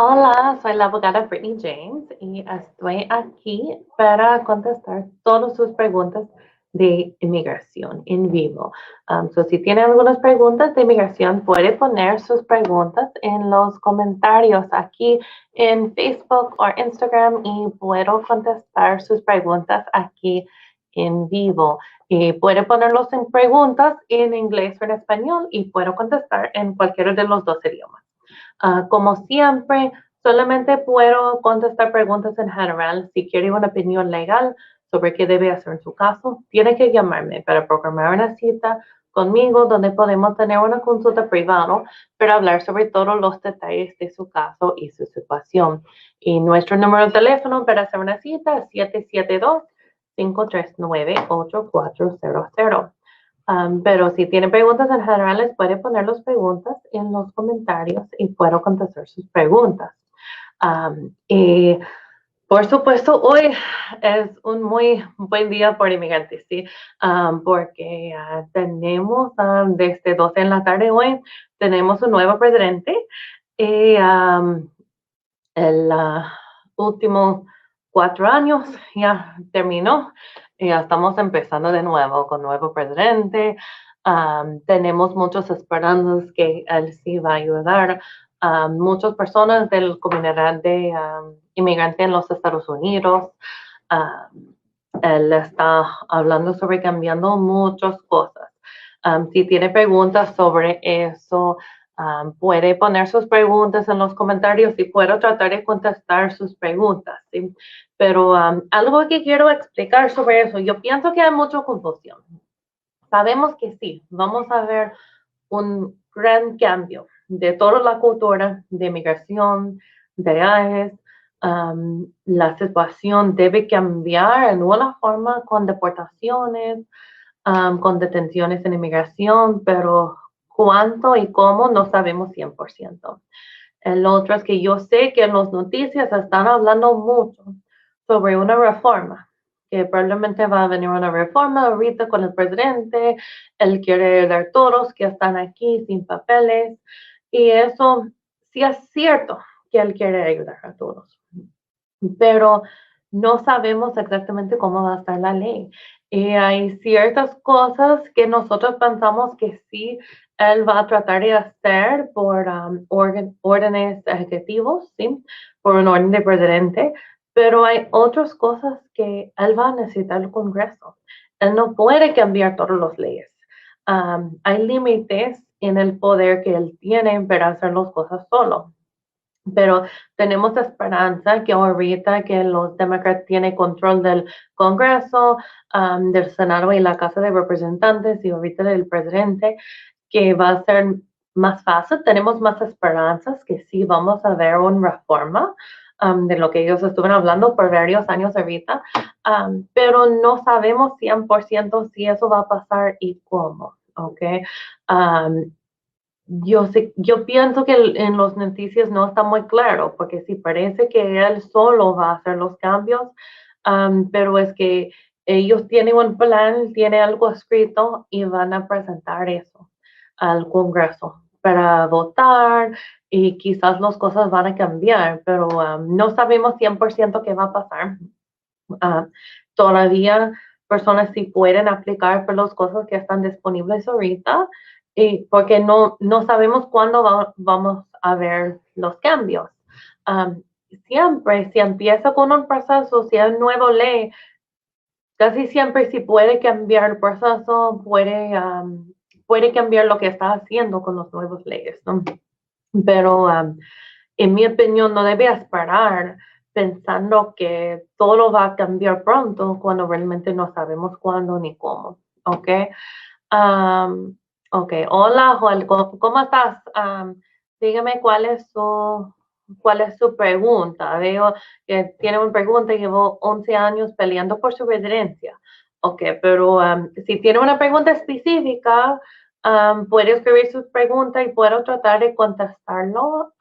Hola, soy la abogada Brittanie James y estoy aquí para contestar todas sus preguntas de inmigración en vivo. Si tiene algunas preguntas de inmigración, puede poner sus preguntas en los comentarios aquí en Facebook o Instagram y puedo contestar sus preguntas aquí en vivo. Y puede ponerlos en preguntas en inglés o en español y puedo contestar en cualquiera de los dos idiomas. Como siempre, solamente puedo contestar preguntas en general. Si quiere una opinión legal sobre qué debe hacer en su caso, tiene que llamarme para programar una cita conmigo donde podemos tener una consulta privada para hablar sobre todos los detalles de su caso y su situación. Y nuestro número de teléfono para hacer una cita es 772-539-8400. Pero si tiene preguntas en general, les puede poner las preguntas en los comentarios y puedo contestar sus preguntas. Y por supuesto, hoy es un muy buen día por inmigrantes, ¿sí? Porque tenemos desde 12 en la tarde hoy, tenemos un nuevo presidente y el último 4 años ya terminó. Ya estamos empezando de nuevo con nuevo presidente. Tenemos muchas esperanzas que él sí va a ayudar a muchas personas de la comunidad de inmigrantes en los Estados Unidos. Él está hablando sobre cambiando muchas cosas. Si tiene preguntas sobre eso, puede poner sus preguntas en los comentarios y puedo tratar de contestar sus preguntas, ¿sí? Pero algo que quiero explicar sobre eso, yo pienso que hay mucha confusión. Sabemos que sí, vamos a ver un gran cambio de toda la cultura de migración, de viajes. La situación debe cambiar en una forma con deportaciones, con detenciones en inmigración, pero cuánto y cómo no sabemos 100%. El otro es que yo sé que en las noticias están hablando mucho sobre una reforma, que probablemente va a venir una reforma ahorita con el presidente. Él quiere dar todos que están aquí sin papeles y eso sí es cierto que él quiere ayudar a todos, pero no sabemos exactamente cómo va a estar la ley. Y hay ciertas cosas que nosotros pensamos que sí, él va a tratar de hacer por órdenes ejecutivos, ¿sí? Por un orden de presidente, pero hay otras cosas que él va a necesitar el Congreso. Él no puede cambiar todas las leyes. Hay límites en el poder que él tiene para hacer las cosas solo. Pero tenemos esperanza que ahorita que los demócratas tienen control del Congreso, del Senado y la Casa de Representantes y ahorita del presidente, que va a ser más fácil. Tenemos más esperanzas que sí vamos a ver una reforma de lo que ellos estuvieron hablando por varios años ahorita, pero no sabemos 100% si eso va a pasar y cómo, ¿ok? Yo pienso que en las noticias no está muy claro, porque sí parece que él solo va a hacer los cambios, pero es que ellos tienen un plan, tienen algo escrito y van a presentar eso al Congreso para votar y quizás las cosas van a cambiar, pero no sabemos 100% qué va a pasar. Uh, Todavía personas sí pueden aplicar por las cosas que están disponibles ahorita, y porque no sabemos cuándo vamos a ver los cambios. Siempre, si empieza con un proceso, si hay nueva ley, casi siempre si puede cambiar el proceso, puede cambiar lo que está haciendo con las nuevas leyes, ¿no? Pero en mi opinión, no debe esperar pensando que todo va a cambiar pronto cuando realmente no sabemos cuándo ni cómo. ¿Ok? Um, ok, hola Joel, ¿cómo estás? Dígame cuál es su pregunta. Veo que tiene una pregunta, llevo 11 años peleando por su residencia. Ok, pero si tiene una pregunta específica, puede escribir su pregunta y puedo tratar de contestarlo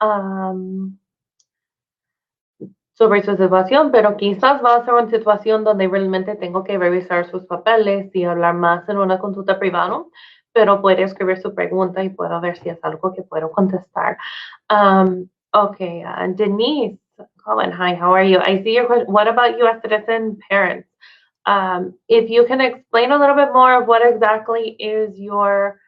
sobre su situación, pero quizás va a ser una situación donde realmente tengo que revisar sus papeles y hablar más en una consulta privada, pero puede escribir su pregunta y puedo ver si es algo que puedo contestar. Okay, Denise Cohen, hi, how are you? I see your question. What about U.S. citizen parents? If you can explain a little bit more of what exactly is your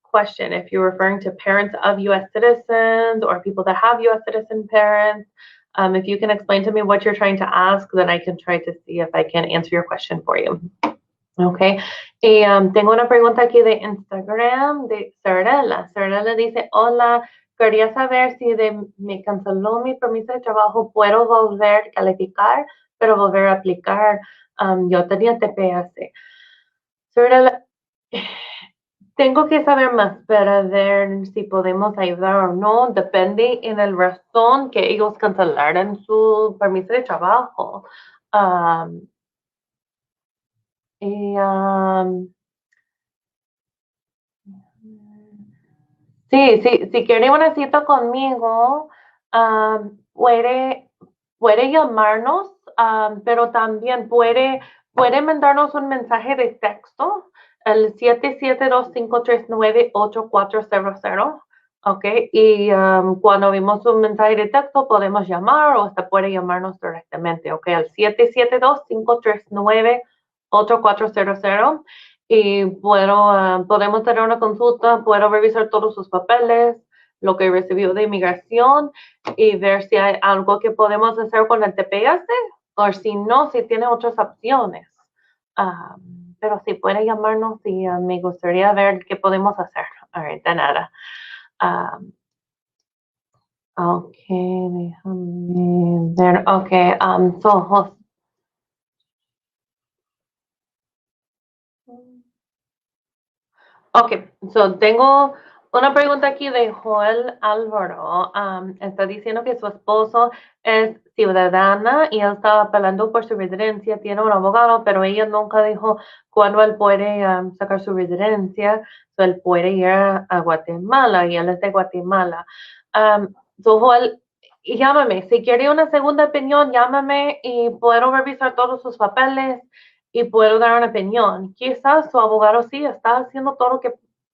question, if you're referring to parents of U.S. citizens or people that have U.S. citizen parents, if you can explain to me what you're trying to ask, then I can try to see if I can answer your question for you. Okay. Y tengo una pregunta aquí de Instagram de Sarela. Sarela dice, hola, quería saber si me canceló mi permiso de trabajo, puedo volver a calificar, pero volver a aplicar. Yo tenía TPS. Sarela, tengo que saber más para ver si podemos ayudar o no. Depende en el razón que ellos cancelaran su permiso de trabajo. Um, y, sí, sí, si quiere una cita conmigo, puede, puede llamarnos, pero también puede mandarnos un mensaje de texto, el 772-539-8400, ¿ok? Y cuando vimos un mensaje de texto, podemos llamar o hasta puede llamarnos directamente, ¿ok? Al 772-539-8400 y podemos tener una consulta, puedo revisar todos sus papeles, lo que recibió de inmigración y ver si hay algo que podemos hacer con el TPS o si no, si tiene otras opciones. Pero si puede llamarnos y me gustaría ver qué podemos hacer. Ahorita nada. Ok, déjame ver. Ok, so, Ok, so tengo una pregunta aquí de Joel Álvaro. Está diciendo que su esposo es ciudadana y él está apelando por su residencia, tiene un abogado, pero ella nunca dijo cuándo él puede sacar su residencia, so él puede ir a Guatemala y él es de Guatemala. So Joel, llámame, si quiere una segunda opinión, llámame y puedo revisar todos sus papeles y puedo dar una opinión. Quizás su abogado sí está haciendo todo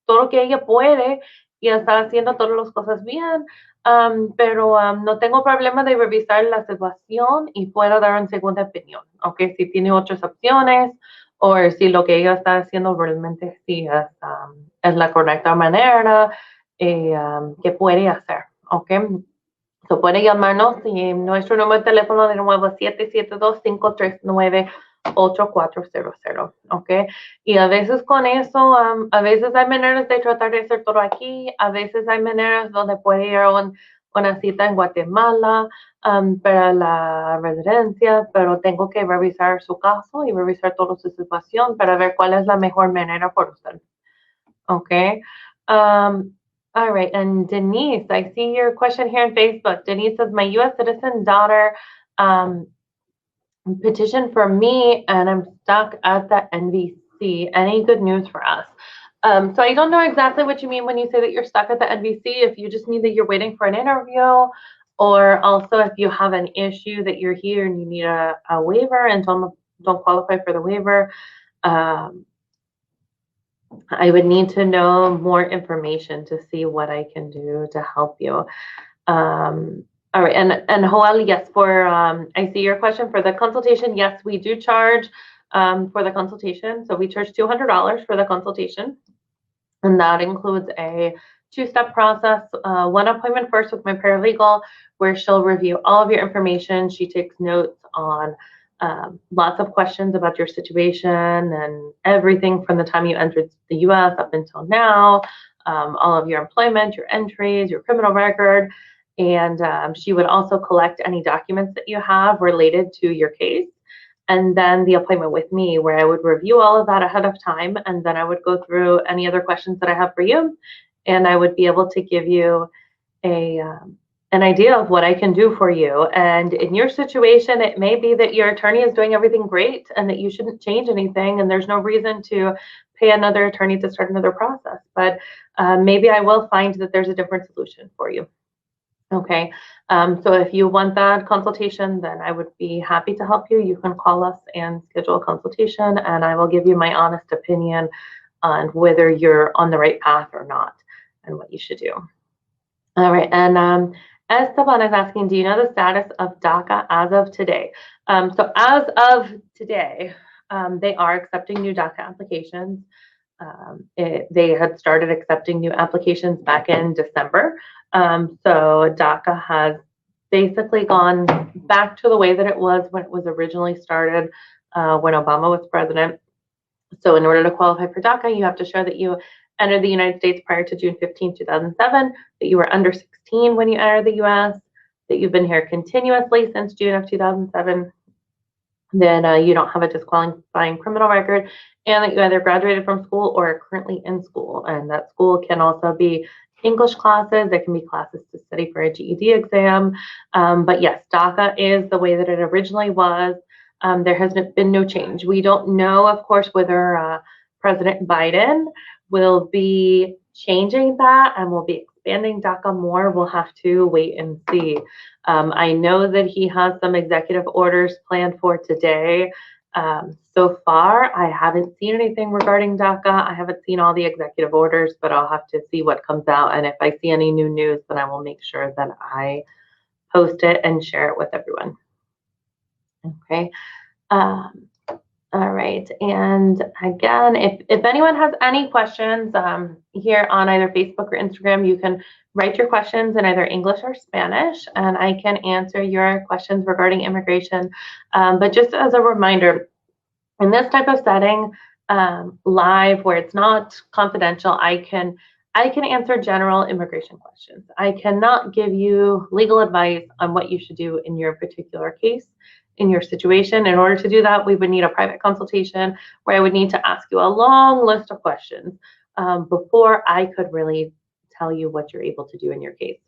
lo que ella puede y está haciendo todas las cosas bien, pero no tengo problema de revisar la situación y puedo dar una segunda opinión, ¿ok? Si tiene otras opciones o si lo que ella está haciendo realmente sí es la correcta manera que puede hacer, ¿ok? So puede llamarnos y nuestro número de teléfono de nuevo es 772-539-8400, ¿ok? Y a veces con eso, a veces hay maneras de tratar de hacer todo aquí, a veces hay maneras donde puede ir a una cita en Guatemala para la residencia, pero tengo que revisar su caso y revisar toda su situación para ver cuál es la mejor manera por usted, ¿ok? All right, and Denise, I see your question here on Facebook. Denise says, my U.S. citizen daughter petitioned for me, and I'm stuck at the NVC. Any good news for us? So I don't know exactly what you mean when you say that you're stuck at the NVC, if you just mean that you're waiting for an interview, or also if you have an issue that you're here and you need a waiver and don't qualify for the waiver. I would need to know more information to see what I can do to help you. All right, and Joel, yes, I see your question for the consultation. Yes, we do charge for the consultation. So we charge $200 for the consultation, and that includes a two-step process. One appointment first with my paralegal, where she'll review all of your information. She takes notes on lots of questions about your situation and everything from the time you entered the U.S. up until now, all of your employment, your entries, your criminal record. And she would also collect any documents that you have related to your case. And then the appointment with me, where I would review all of that ahead of time. And then I would go through any other questions that I have for you. And I would be able to give you an idea of what I can do for you. And in your situation, it may be that your attorney is doing everything great and that you shouldn't change anything. And there's no reason to pay another attorney to start another process. But maybe I will find that there's a different solution for you. Okay, so if you want that consultation, then I would be happy to help you. You can call us and schedule a consultation, and I will give you my honest opinion on whether you're on the right path or not and what you should do. All right, and Esteban is asking, do you know the status of DACA as of today? So as of today, they are accepting new DACA applications. They had started accepting new applications back in December. So DACA has basically gone back to the way that it was when it was originally started, when Obama was president. So in order to qualify for DACA, you have to show that you entered the United States prior to June 15, 2007, that you were under 16 when you entered the US, that you've been here continuously since June of 2007, then you don't have a disqualifying criminal record, and that you either graduated from school or are currently in school. And that school can also be English classes. There can be classes to study for a GED exam. But yes, DACA is the way that it originally was. There has been no change. We don't know, of course, whether President Biden will be changing that and will be expanding DACA more. We'll have to wait and see. I know that he has some executive orders planned for today. So far, I haven't seen anything regarding DACA. I haven't seen all the executive orders, but I'll have to see what comes out. And if I see any new news, then I will make sure that I post it and share it with everyone. Okay. All right. And again, if anyone has any questions here on either Facebook or Instagram, you can write your questions in either English or Spanish, and I can answer your questions regarding immigration. But just as a reminder, in this type of setting, live, where it's not confidential, I can answer general immigration questions. I cannot give you legal advice on what you should do in your particular case, in your situation. In order to do that, we would need a private consultation where I would need to ask you a long list of questions before I could really tell you what you're able to do in your case.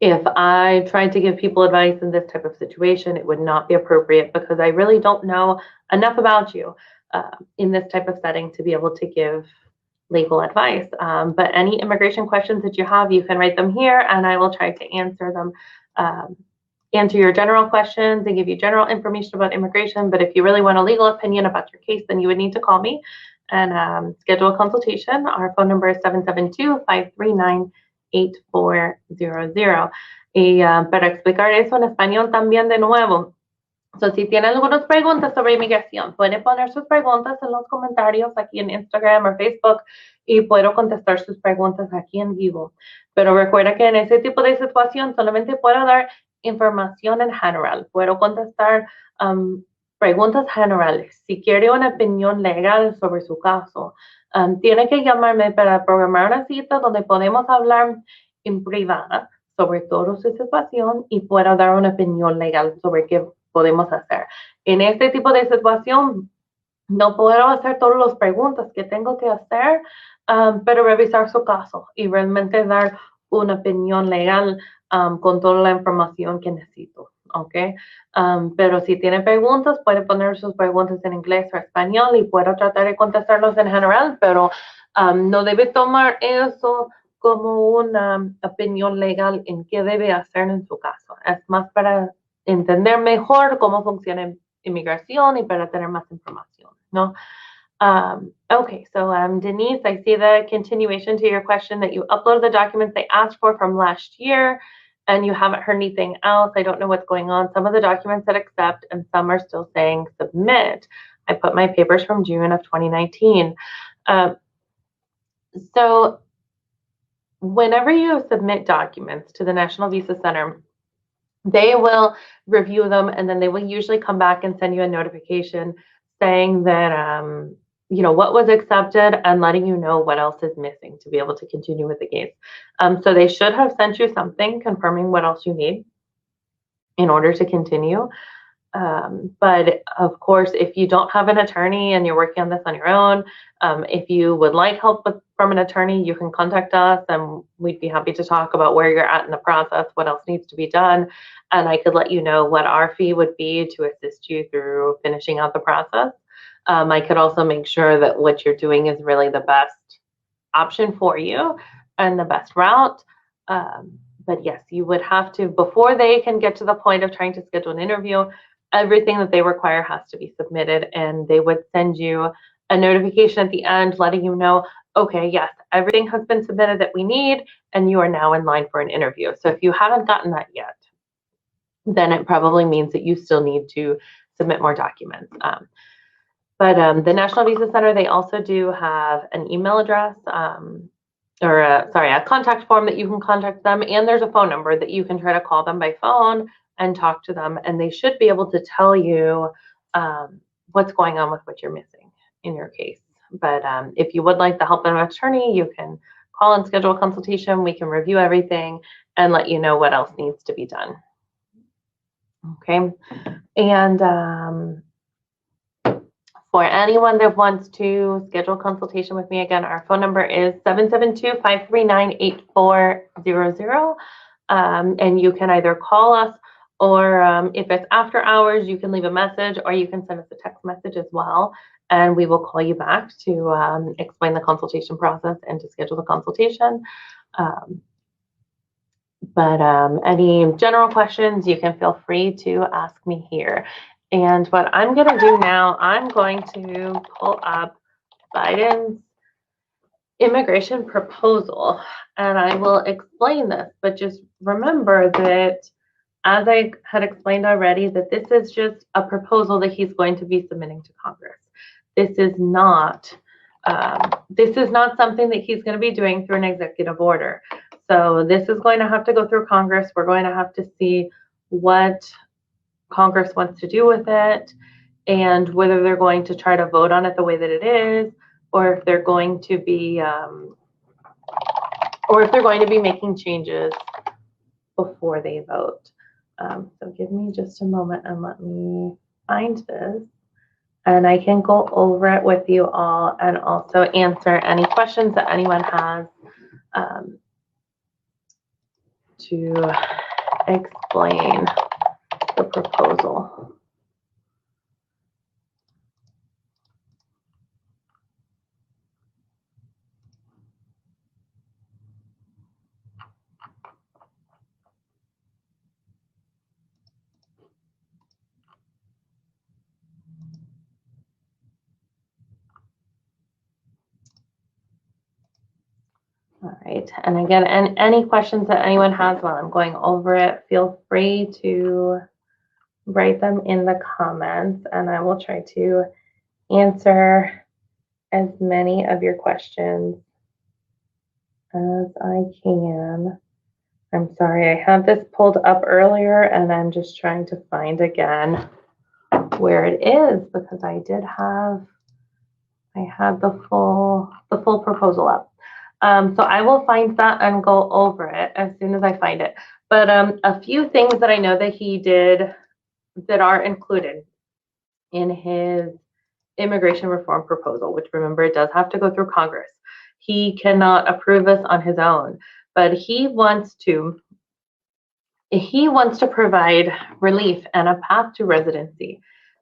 If I tried to give people advice in this type of situation, it would not be appropriate because I really don't know enough about you in this type of setting to be able to give legal advice. But any immigration questions that you have, you can write them here and I will try to answer them. Answer your general questions and give you general information about immigration. But if you really want a legal opinion about your case, then you would need to call me and schedule a consultation. Our phone number is 772-539-8400. Y para explicar eso en español también de nuevo. So, si tienen algunas preguntas sobre inmigración, pueden poner sus preguntas en los comentarios aquí en Instagram o Facebook y puedo contestar sus preguntas aquí en vivo. Pero recuerda que en ese tipo de situación solamente puedo dar información en general. Puedo contestar preguntas generales. Si quiere una opinión legal sobre su caso, tiene que llamarme para programar una cita donde podemos hablar en privada sobre toda su situación y puedo dar una opinión legal sobre qué podemos hacer. En este tipo de situación, no puedo hacer todas las preguntas que tengo que hacer, pero revisar su caso y realmente dar una opinión legal con toda la información que necesito, ¿ok? Pero si tiene preguntas, puede poner sus preguntas en inglés o español y puedo tratar de contestarlos en general, pero no debe tomar eso como una opinión legal en qué debe hacer en su caso. Es más para entender mejor cómo funciona inmigración y para tener más información, ¿no? Okay, so Denise, I see the continuation to your question that you uploaded the documents they asked for from last year and you haven't heard anything else. I don't know what's going on. Some of the documents that accept and some are still saying submit. I put my papers from June of 2019. So whenever you submit documents to the National Visa Center, they will review them and then they will usually come back and send you a notification saying that, you know, what was accepted and letting you know what else is missing to be able to continue with the case. So they should have sent you something confirming what else you need in order to continue. But of course, if you don't have an attorney and you're working on this on your own, if you would like help from an attorney, you can contact us and we'd be happy to talk about where you're at in the process, what else needs to be done. And I could let you know what our fee would be to assist you through finishing out the process. I could also make sure that what you're doing is really the best option for you and the best route. But yes, you would have to, before they can get to the point of trying to schedule an interview, everything that they require has to be submitted, and they would send you a notification at the end letting you know, okay, yes, everything has been submitted that we need, and you are now in line for an interview. So if you haven't gotten that yet, then it probably means that you still need to submit more documents. But the National Visa Center, they also do have an email address, a contact form that you can contact them, and there's a phone number that you can try to call them by phone and talk to them, and they should be able to tell you what's going on with what you're missing in your case. But if you would like the help of an attorney, you can call and schedule a consultation. We can review everything and let you know what else needs to be done. Okay, and for anyone that wants to schedule a consultation with me, again, our phone number is 772-539-8400. And you can either call us, or if it's after hours, you can leave a message, or you can send us a text message as well. And we will call you back to explain the consultation process and to schedule the consultation. But any general questions, you can feel free to ask me here. And what I'm going to do now, I'm going to pull up Biden's immigration proposal, and I will explain this. But just remember that, as I had explained already, that this is just a proposal that he's going to be submitting to Congress. This is not something that he's going to be doing through an executive order. So this is going to have to go through Congress. We're going to have to see what Congress wants to do with it, and whether they're going to try to vote on it the way that it is, or if they're going to be making changes before they vote. So give me just a moment and let me find this, and I can go over it with you all and also answer any questions that anyone has to explain the proposal. All right, and again, any questions that anyone has while I'm going over it, feel free to write them in the comments, and I will try to answer as many of your questions as I can. I'm sorry, I had this pulled up earlier, and I'm just trying to find again where it is, because I had the full proposal up. So I will find that and go over it as soon as I find it. But a few things that I know that he did that are included in his immigration reform proposal, which, remember, it does have to go through Congress. He cannot approve this on his own, but he wants to provide relief and a path to residency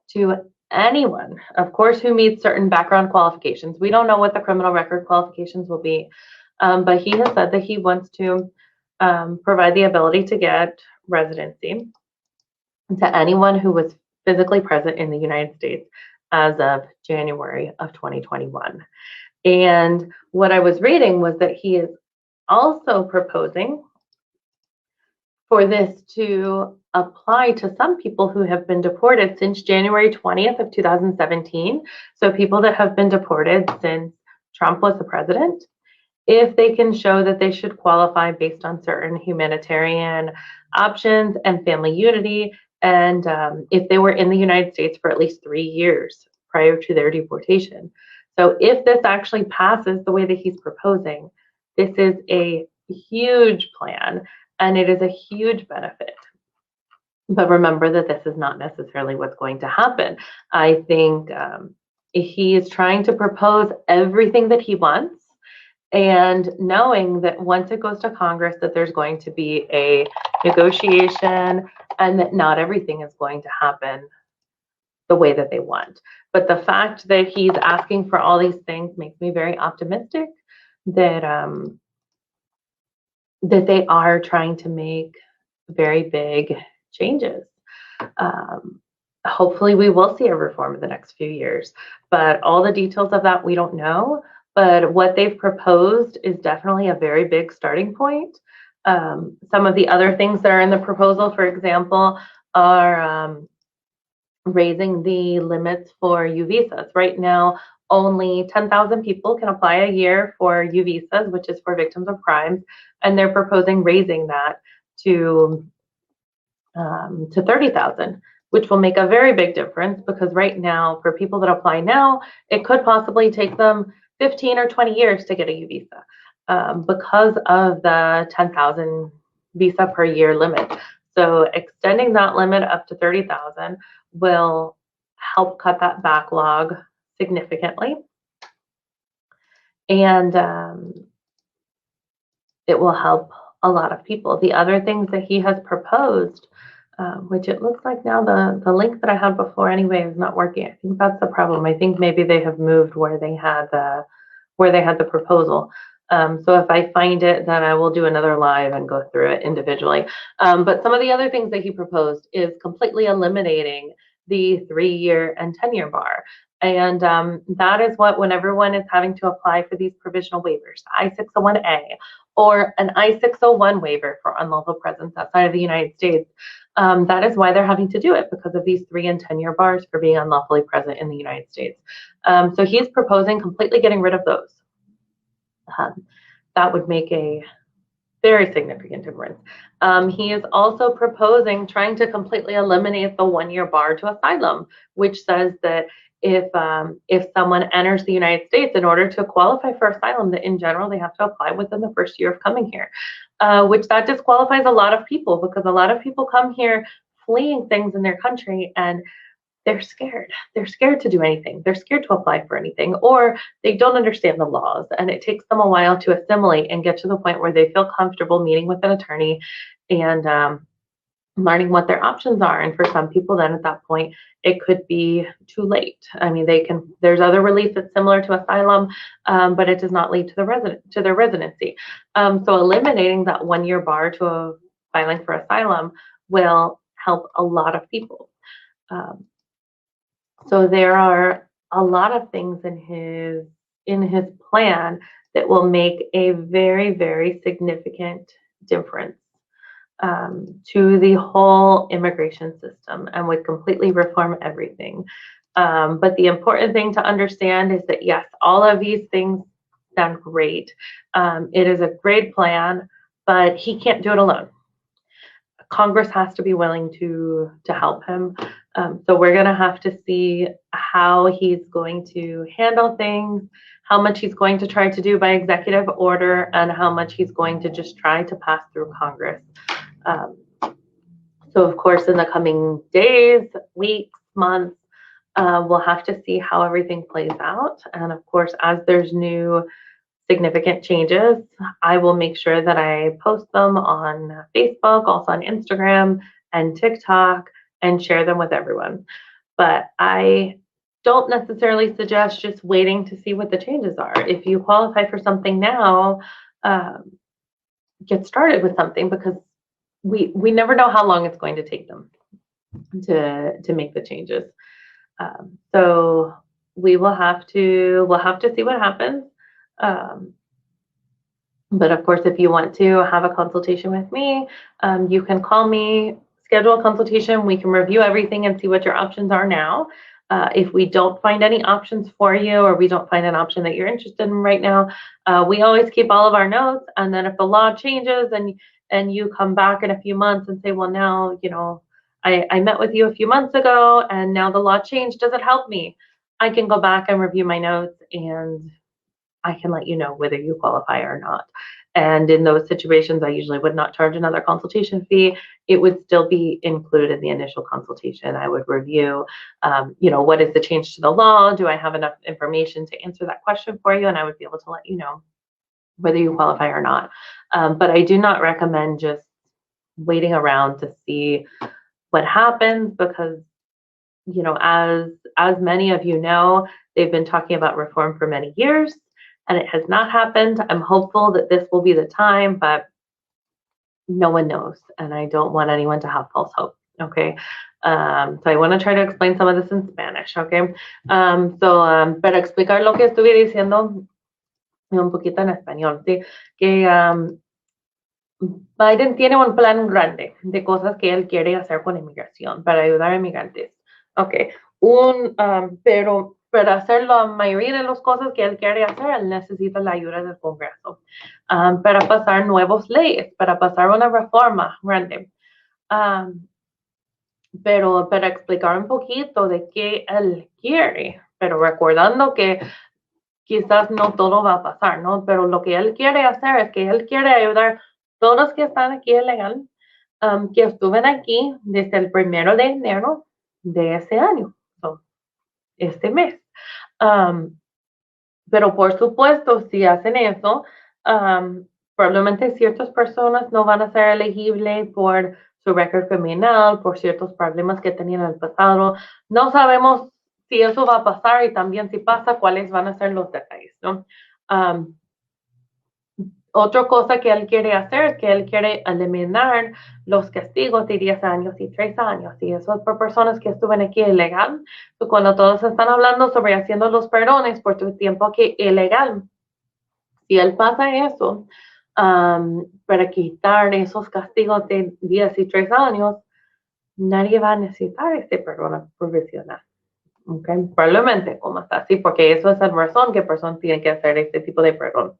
to anyone, of course, who meets certain background qualifications. We don't know what the criminal record qualifications will be, but he has said that he wants to provide the ability to get residency to anyone who was physically present in the United States as of January of 2021. And what I was reading was that he is also proposing for this to apply to some people who have been deported since January 20th of 2017. So people that have been deported since Trump was the president, if they can show that they should qualify based on certain humanitarian options and family unity, and if they were in the United States for at least 3 years prior to their deportation. So if this actually passes the way that he's proposing, this is a huge plan, and it is a huge benefit. But remember that this is not necessarily what's going to happen. I think he is trying to propose everything that he wants, and knowing that once it goes to Congress, that there's going to be a negotiation, and that not everything is going to happen the way that they want. But the fact that he's asking for all these things makes me very optimistic that that they are trying to make very big changes. Hopefully we will see a reform in the next few years, but all the details of that we don't know. but what they've proposed is definitely a very big starting point. Some of the other things that are in the proposal, for example, are raising the limits for U visas. Right now, only 10,000 people can apply a year for U visas, which is for victims of crimes, and they're proposing raising that to 30,000, which will make a very big difference because right now, for people that apply now, it could possibly take them 15 or 20 years to get a U visa because of the 10,000 visa per year limit. So extending that limit up to 30,000 will help cut that backlog significantly. And it will help a lot of people. The other things that he has proposed, which it looks like now the link that I had before anyway is not working. I think that's the problem. I think maybe they have moved where they had the proposal. So if I find it, then I will do another live and go through it individually. But some of the other things that he proposed is completely eliminating the 3-year and 10-year bar. And that is what, when everyone is having to apply for these provisional waivers, I-601A or an I-601 waiver for unlawful presence outside of the United States, that is why they're having to do it, because of these 3- and 10-year bars for being unlawfully present in the United States. So he's proposing completely getting rid of those. That would make a very significant difference. He is also proposing trying to completely eliminate the 1-year bar to asylum, which says that if someone enters the United States, in order to qualify for asylum, that in general they have to apply within the first year of coming here, which that disqualifies a lot of people, because a lot of people come here fleeing things in their country and they're scared. They're scared to do anything. They're scared to apply for anything, or they don't understand the laws, and it takes them a while to assimilate and get to the point where they feel comfortable meeting with an attorney and learning what their options are. And for some people, then at that point, it could be too late. I mean, there's other relief that's similar to asylum, but it does not lead to their residency. So eliminating that 1-year bar to filing for asylum will help a lot of people. So there are a lot of things in his plan that will make a very, very significant difference to the whole immigration system, and would completely reform everything. But the important thing to understand is that, yes, all of these things sound great. It is a great plan, but he can't do it alone. Congress has to be willing to help him. So we're going to have to see how he's going to handle things, how much he's going to try to do by executive order, and how much he's going to just try to pass through Congress. So of course, in the coming days, weeks, months, we'll have to see how everything plays out. And of course, as there's new significant changes, I will make sure that I post them on Facebook, also on Instagram and TikTok, and share them with everyone. But I don't necessarily suggest just waiting to see what the changes are. If you qualify for something now, get started with something, because we never know how long it's going to take them to make the changes. So we'll have to see what happens. But of course, if you want to have a consultation with me, you can call me, schedule a consultation. We can review everything and see what your options are now. If we don't find any options for you, or we don't find an option that you're interested in right now, we always keep all of our notes. And then if the law changes and you come back in a few months and say, well, now, I met with you a few months ago and now the law changed, does it help me? I can go back and review my notes, and I can let you know whether you qualify or not. And in those situations, I usually would not charge another consultation fee. It would still be included in the initial consultation. I would review, what is the change to the law? Do I have enough information to answer that question for you? And I would be able to let you know whether you qualify or not. But I do not recommend just waiting around to see what happens, because, as many of you know, they've been talking about reform for many years, and it has not happened. I'm hopeful that this will be the time, but no one knows, and I don't want anyone to have false hope, okay? So I want to try to explain some of this in Spanish, okay? Para explicar lo que estuve diciendo, y un poquito en español, ¿sí? Que Biden tiene un plan grande de cosas que él quiere hacer con inmigración para ayudar a inmigrantes. Ok, pero para hacer la mayoría de las cosas que él quiere hacer, él necesita la ayuda del Congreso para pasar nuevas leyes, para pasar una reforma grande. Pero para explicar un poquito de qué él quiere, pero recordando que quizás no todo va a pasar, ¿no? Pero lo que él quiere hacer es que él quiere ayudar a todos los que están aquí ilegal, que estuvieron aquí desde el 1 de enero de ese año, so, este mes. Um, pero por supuesto, si hacen eso, probablemente ciertas personas no van a ser elegibles por su récord criminal, por ciertos problemas que tenían en el pasado. No sabemos si eso va a pasar y también si pasa, cuáles van a ser los detalles, ¿no? Um, Otra cosa que él quiere hacer es que él quiere eliminar los castigos de 10 años y 3 años. Y eso es por personas que estuvieron aquí ilegal. Cuando todos están hablando sobre haciendo los perdones por tu tiempo aquí ilegal, si él pasa eso, para quitar esos castigos de 10 y 3 años, nadie va a necesitar este perdón provisional. Okay. Probablemente, como está así, porque eso es la razón que persona tiene que hacer este tipo de perdón.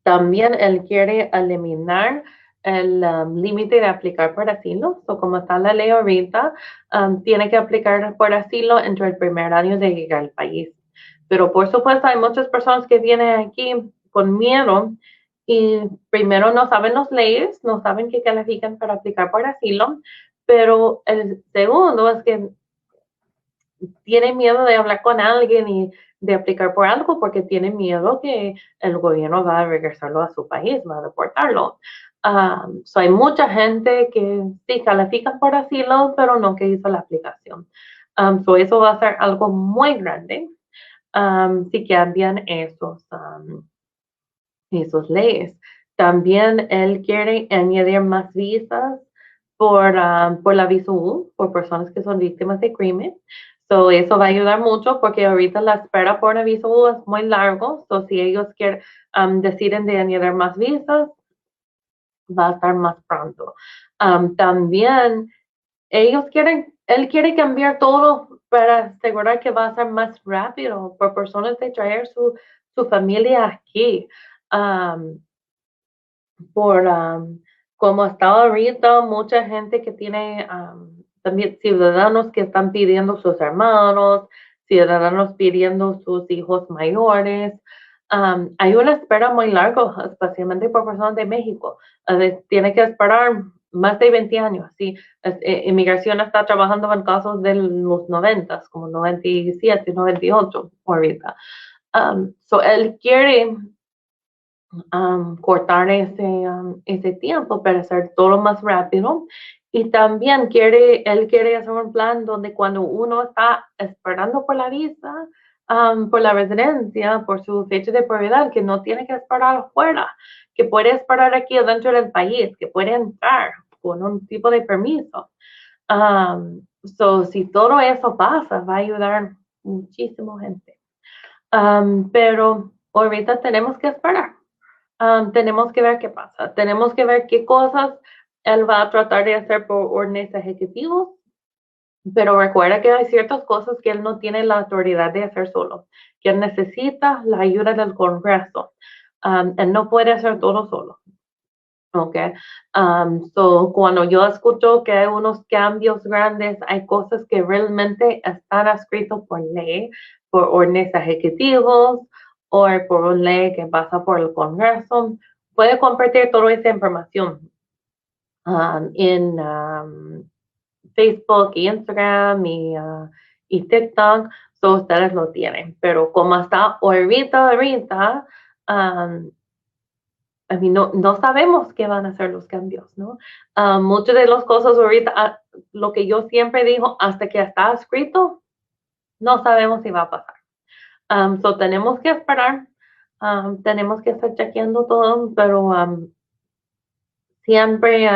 También él quiere eliminar el límite de aplicar por asilo. So, como está la ley ahorita, tiene que aplicar por asilo entre el primer año de llegar al país. Pero por supuesto hay muchas personas que vienen aquí con miedo y primero no saben las leyes, no saben que califican para aplicar por asilo, pero el segundo es que tiene miedo de hablar con alguien y de aplicar por algo porque tiene miedo que el gobierno va a regresarlo a su país, va a deportarlo. So hay mucha gente que sí califica por asilo, pero no que hizo la aplicación. So eso va a ser algo muy grande si cambian esos leyes. También él quiere añadir más visas por la visa U, por personas que son víctimas de crimen. So, eso va a ayudar mucho porque ahorita la espera por una visa U es muy largo. So, si ellos quieren, deciden de añadir más visas, va a estar más pronto. También él quiere cambiar todo para asegurar que va a ser más rápido por personas de traer su familia aquí. Um, por como está ahorita, mucha gente que tiene también ciudadanos que están pidiendo sus hermanos, ciudadanos pidiendo sus hijos mayores. Hay una espera muy larga, especialmente por personas de México. Tiene que esperar más de 20 años. ¿Sí? Inmigración está trabajando en casos de los 90, como 97, 98 ahorita. So él quiere cortar ese tiempo para hacer todo más rápido. Y también él quiere hacer un plan donde cuando uno está esperando por la visa, por la residencia, por su fecha de propiedad, que no tiene que esperar afuera, que puede esperar aquí dentro del país, que puede entrar con un tipo de permiso. Si todo eso pasa, va a ayudar muchísima gente. Pero ahorita tenemos que esperar. Tenemos que ver qué pasa. Tenemos que ver qué cosas él va a tratar de hacer por órdenes ejecutivos, pero recuerda que hay ciertas cosas que él no tiene la autoridad de hacer solo, que él necesita la ayuda del Congreso. Él no puede hacer todo solo. Okay. Cuando yo escucho que hay unos cambios grandes, hay cosas que realmente están escritos por ley, por órdenes ejecutivos o por una ley que pasa por el Congreso. Puede compartir toda esa información en Facebook y Instagram y TikTok, ustedes lo tienen. Pero como está ahorita, no sabemos qué van a ser los cambios, ¿no? Muchas de las cosas ahorita, lo que yo siempre digo, hasta que está escrito, no sabemos si va a pasar. Tenemos que esperar, tenemos que estar chequeando todo, pero siempre,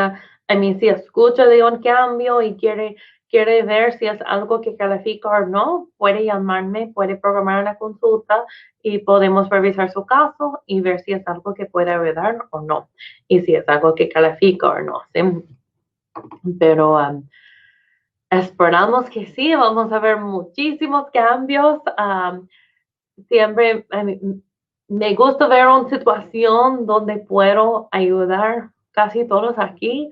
si escucha de un cambio y quiere quiere ver si es algo que califica o no, puede llamarme, puede programar una consulta y podemos revisar su caso y ver si es algo que puede ayudar o no, y si es algo que califica o no, ¿sí? Pero esperamos que sí, vamos a ver muchísimos cambios. Siempre me gusta ver una situación donde puedo ayudar casi todos aquí.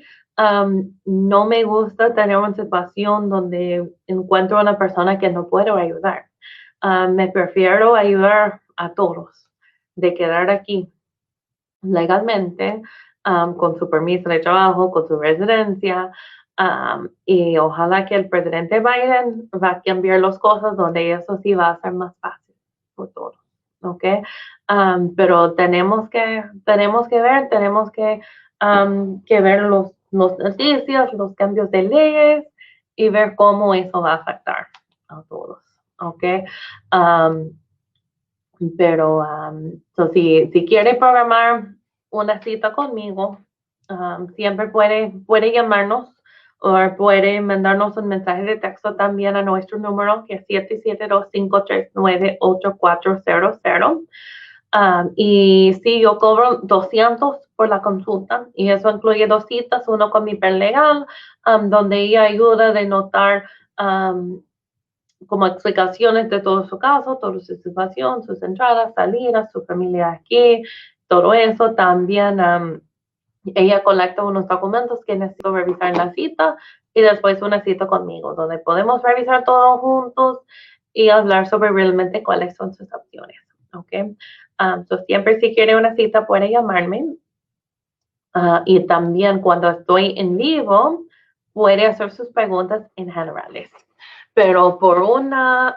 No me gusta tener una situación donde encuentro a una persona que no puedo ayudar. Me prefiero ayudar a todos, de quedar aquí legalmente, con su permiso de trabajo, con su residencia, y ojalá que el presidente Biden va a cambiar las cosas donde eso sí va a ser más fácil por todos, ¿ok? Pero tenemos que ver, que ver los noticias, los cambios de leyes y ver cómo eso va a afectar a todos, ¿ok? Pero si quiere programar una cita conmigo, siempre puede llamarnos o puede mandarnos un mensaje de texto también a nuestro número, que es 772-539-8400. Y sí, yo cobro 200 por la consulta y eso incluye 2 citas, uno con mi perlegal, donde ella ayuda de notar como explicaciones de todo su caso, toda su situación, sus entradas, salidas, su familia aquí, todo eso. También ella colecta unos documentos que necesito revisar en la cita y después una cita conmigo, donde podemos revisar todo juntos y hablar sobre realmente cuáles son sus opciones. ¿Ok? Siempre si quiere una cita puede llamarme. Y también cuando estoy en vivo puede hacer sus preguntas en generales. Pero por una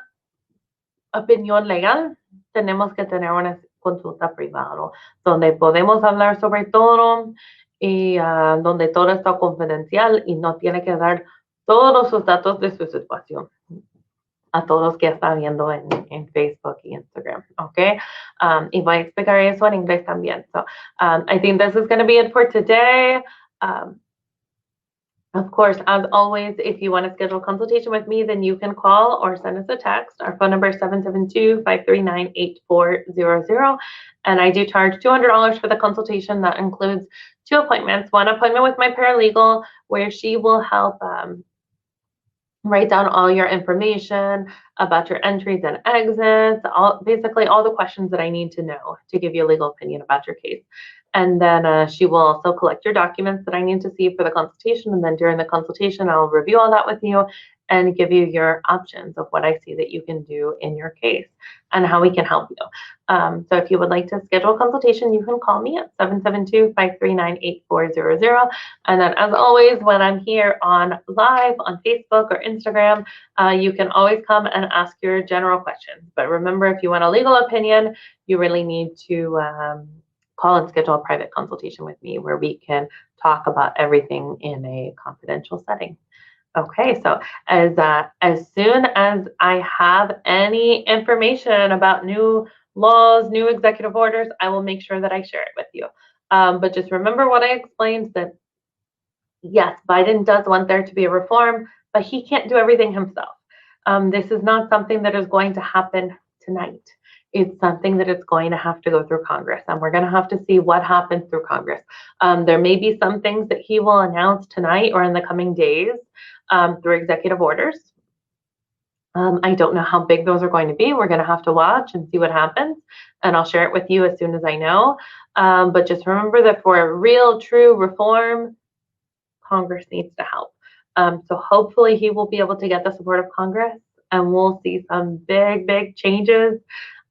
opinión legal, tenemos que tener una consulta privada, donde podemos hablar sobre todo y donde todo está confidencial y no tiene que dar todos sus datos de su situación a todos que están viendo en Facebook y Instagram, ¿ok? Y voy a explicar eso en inglés también. So, I think this is going to be it for today. Of course, as always, if you want to schedule a consultation with me, then you can call or send us a text. Our phone number is 772-539-8400. And I do charge $200 for the consultation. That includes 2 appointments. One appointment with my paralegal, where she will help write down all your information about your entries and exits, basically all the questions that I need to know to give you a legal opinion about your case. And then she will also collect your documents that I need to see for the consultation. And then during the consultation, I'll review all that with you and give you your options of what I see that you can do in your case and how we can help you. So if you would like to schedule a consultation, you can call me at 772-539-8400. And then as always, when I'm here on live on Facebook or Instagram, you can always come and ask your general questions. But remember, if you want a legal opinion, you really need to call and schedule a private consultation with me where we can talk about everything in a confidential setting. Okay, so as soon as I have any information about new laws, new executive orders, I will make sure that I share it with you. But just remember what I explained, that yes, Biden does want there to be a reform, but he can't do everything himself. This is not something that is going to happen tonight. It's something that is going to have to go through Congress, and we're going to have to see what happens through Congress. There may be some things that he will announce tonight or in the coming days through executive orders. I don't know how big those are going to be. We're going to have to watch and see what happens, and I'll share it with you as soon as I know. But just remember that for a real, true reform, Congress needs to help. So hopefully he will be able to get the support of Congress, and we'll see some big, big changes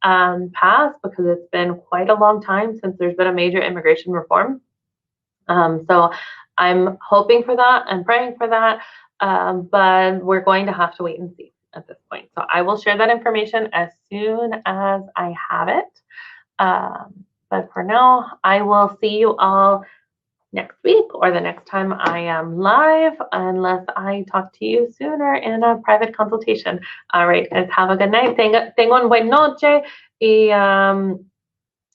passed, because it's been quite a long time since there's been a major immigration reform. So I'm hoping for that and praying for that, but we're going to have to wait and see at this point. So I will share that information as soon as I have it. But for now, I will see you all next week or the next time I am live, unless I talk to you sooner in a private consultation. All right, guys, have a good night. Tengo una buena noche, y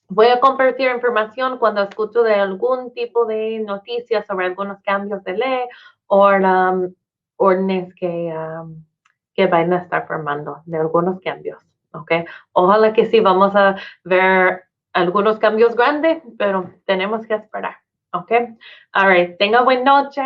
voy a compartir información cuando escucho de algún tipo de noticias sobre algunos cambios de ley o órdenes que van a estar formando, de algunos cambios, ¿ok? Ojalá que sí vamos a ver algunos cambios grandes, pero tenemos que esperar, ¿ok? All right, tenga buena noche.